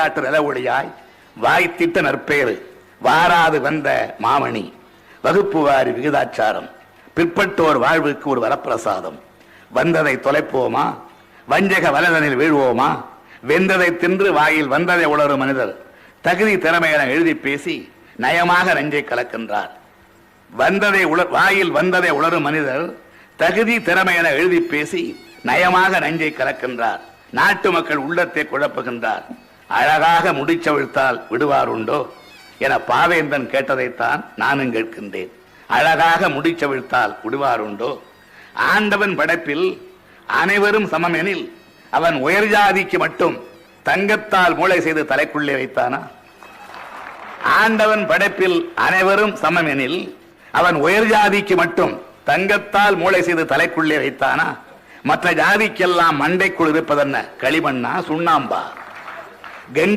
காட்டு நில ஒளியாய் வாய்த்திட்ட நற்பேறு வாராது வந்த மாமணி வகுப்பு வாரி விகிதாச்சாரம் பிற்பட்டோர் வாழ்வுக்கு ஒரு வரப்பிரசாதம். வந்ததை தொலைப்போமா, வஞ்சக வலதனில் வீழ்வோமா, வெந்ததை தின்று வாயில் வந்ததை உளரும் மனிதர் தகுதி திறமை என எழுதி பேசி நயமாக நெஞ்சை கலக்கின்றார். வாயில் வந்ததை உளரும் மனிதர் தகுதி திறமை என எழுதி பேசி நயமாக நெஞ்சை கலக்கின்றார். நாட்டு மக்கள் உள்ளத்தை குழப்புகின்றார். அழகாக முடிச்சவிழ்த்தால் விடுவார் உண்டோ என பாவேந்தன் கேட்டதைத்தான் நானும் கேட்கின்றேன். அழகாக முடிச்சவிழ்த்தால் விடுவார் உண்டோ? ஆண்டவன் படைப்பில் அனைவரும் சமம் எனில் அவன் உயர் ஜாதிக்கு மட்டும் தங்கத்தால் மூளை செய்து தலைக்குள்ளே வைத்தானா? ஆண்டவன் படைப்பில் அனைவரும் சமம் எனில் அவன் உயர் ஜாதிக்கு மட்டும் தங்கத்தால் மூளை செய்து தலைக்குள்ளே வைத்தானா? மற்ற ஜாதிக்கெல்லாம் மண்டைக்குள் இருப்பதென்ன களிமண்ணா சுண்ணாம்பா?